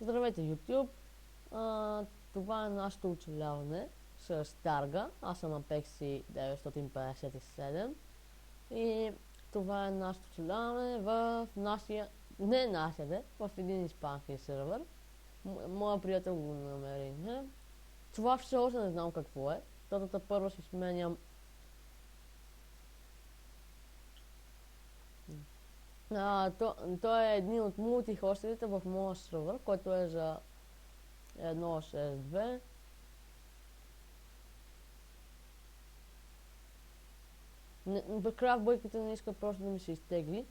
Здравейте, YouTube! Това е нашето оцеляване с Тарга. Аз съм Apexi 957 и това е нашето оцеляване в нашия... не нашия, в един испански сервер. Моя приятел го намери. Това все още не знам какво е. Защото първо си сменям... Той е един от мултихостите в моя сервер, който е за 1.6.2. Крафтбойката не иска просто да ми се изтегли.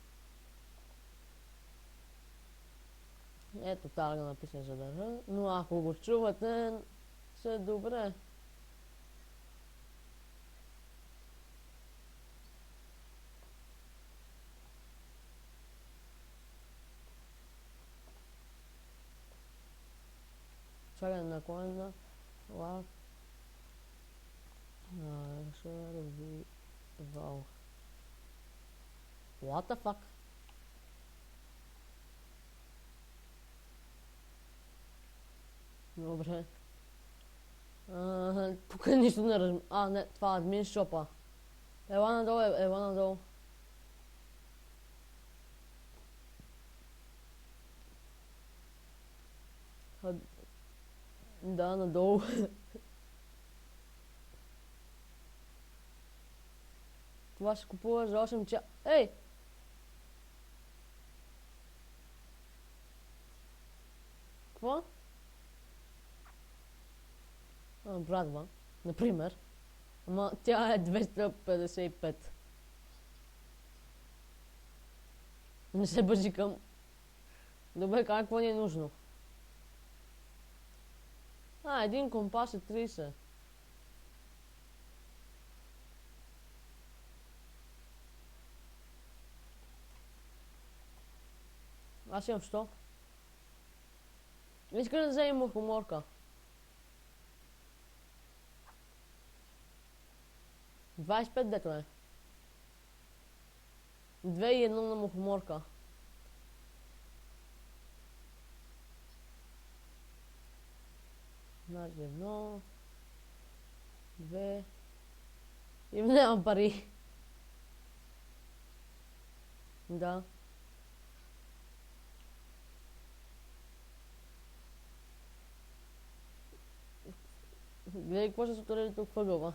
Ето Тарга написа за държа, но ако го чувате, се добре. Чакай на наклонена лав. Survival. What the fuck? Добре. Тук нищо не разбирам. Не, това е админ шопа. Ела надолу, ела надолу. Да, надолу. Това се купува за 8 часа. Ей! Какво? Брадва, например. Ама тя е 255. Не се базикам. Добре, какво ни е нужно? Един компас е 30. Аз имам 100. Искаш да вземем мухоморка? 25 дето е. 2 и 1 на мухоморка. Значи 1, 2. И нямам пари. Да. Гледай какво ще се отворили тук въгъла.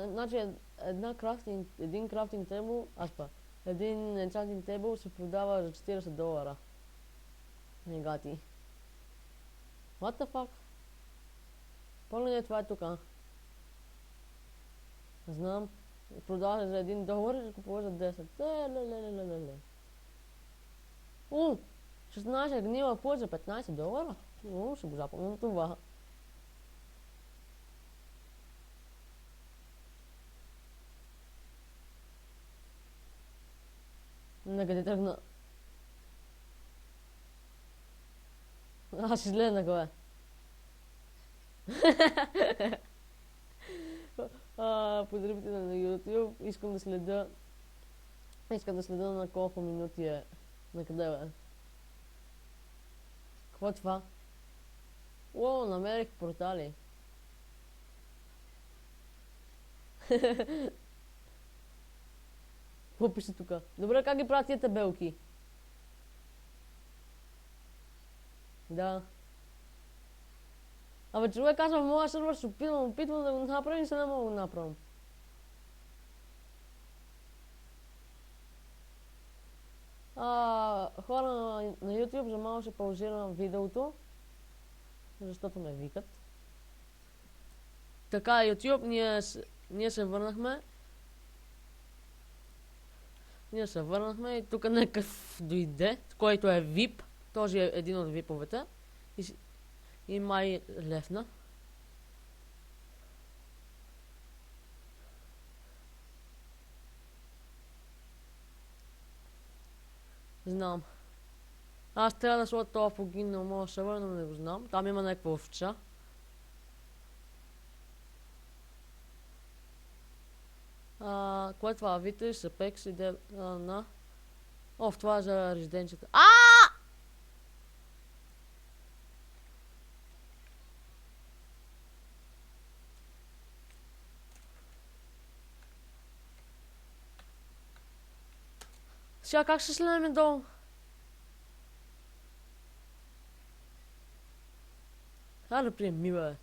Значи един крафтинг тейбъл, един енчантинг тейбъл се продава за $40. Негати. What the fuck? Пълно ли това е тука? Знам. Продава се за $1 и се купува за 10. Лелелелелеле. 16 гнила плът за $15? Ще го запомням това. Накъде тръгна? Аз изгледах бе. Потребители на YouTube. Искам да следя на колко минути е. Накъде бе? Какво е това? Намерих портали. Какво пише тука? Добре, как ги правят тия табелки? Да. Абе, човек казва, в моя сервер се опитвам да го направим и се не мога да го направим. Хора на YouTube, за малко ще паузирам видеото, защото ме викат. Така, YouTube, ние се върнахме. И тук някакъв дойде, който е VIP. Този е един от VIP-овете. И май лефна. Знам. Аз трябва да сложа това погин на моя сервер, но не го знам. Там има някаква овча. кое е това? Витиш, Apex и на... О, това е за резиденцията. Сега как ще слеем долу? Хайде да прием ми, бе.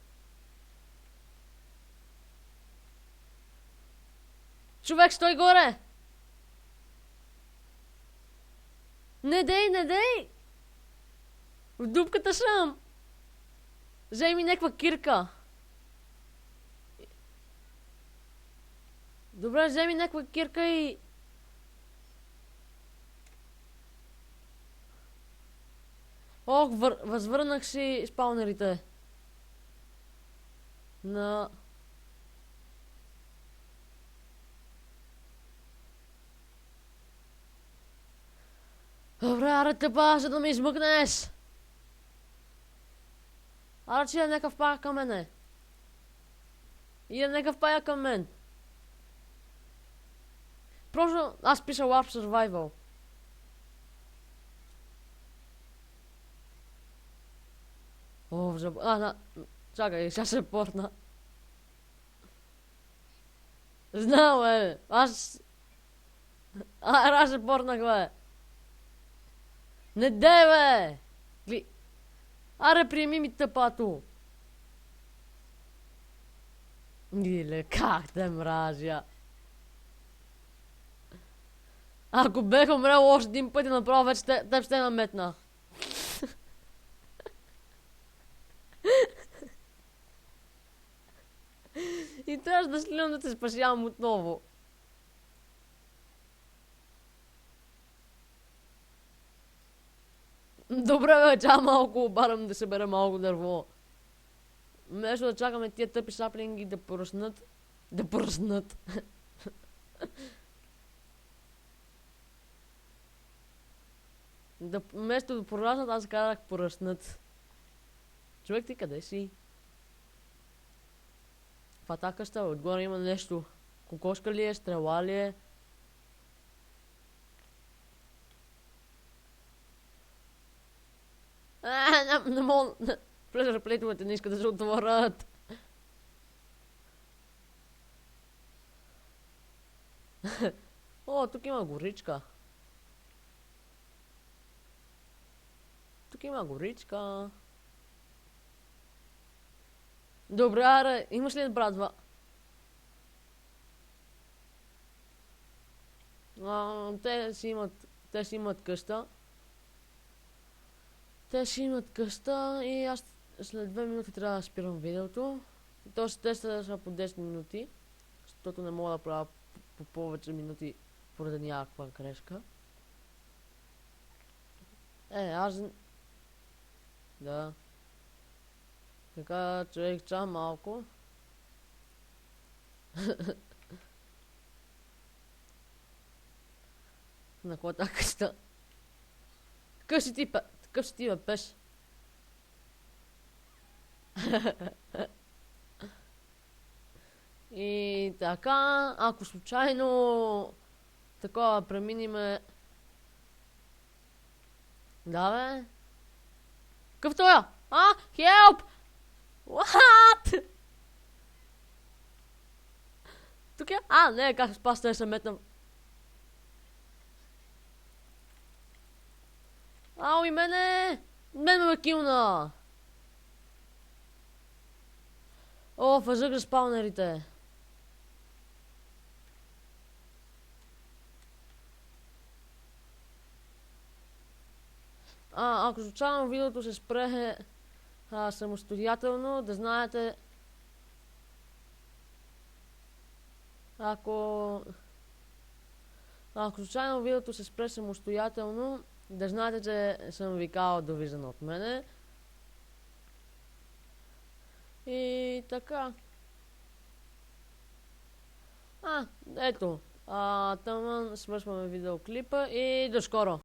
Човек, стой горе! Не дей, не дей! В дупката съм! Вземи ми някаква кирка. Добре, вземи някаква кирка и... Ох, възвърнах си спаунерите. На... Добре, аре тъпа, за да ме измъкнеш. Аре, че е някакъв пая към мене. И е някакъв пая към мен. Просто аз пиша Warp Survival. О, чакай, сега се портна. Знам, бе. Аз се портнах, бе. Не дей, бе. Аре, приеми ми тъпато. Иле, как те мразя. Ако бех умрел още един път и направо вече теб ще наметна. И трябваше да слизам да те спасявам отново. Добре, бе, чакай малко, обарам да събера малко дърво. Вместо да чакаме тия тъпи саплинги да поръснат. Да поръснат. Вместо да пораснат, аз казах поръснат. Човек, ти къде си? В атака ще, отгоре има нещо. Кокошка ли е, стрела ли е? Не мога... Плезър плейтовете не искат да се отворят. О, тук има горичка. Тук има горичка. Добре, аре, имаш ли братва? Те си имат къща. Те си имат къща и аз след 2 минути трябва да спирам видеото. Тоест те са по 10 минути, защото не мога да правя по повече минути поради някаква грешка. Аз... Да. Така, човек, ча малко. На кой така къща? Такъв си ти, бе, пеш. И така, ако случайно такова преминиме... Да, бе. Какъв той е? Help! What? Тук е? Не, как спас, той се метна. И мене ме килна. Въжък за спаунерите. Ако случайно видеото се спре самостоятелно, да знаете... Ако случайно видеото се спре самостоятелно, да знаете, че съм ви казал довиждане от мене. И така. Ето. Тъмън, свършваме видеоклипа и до скоро!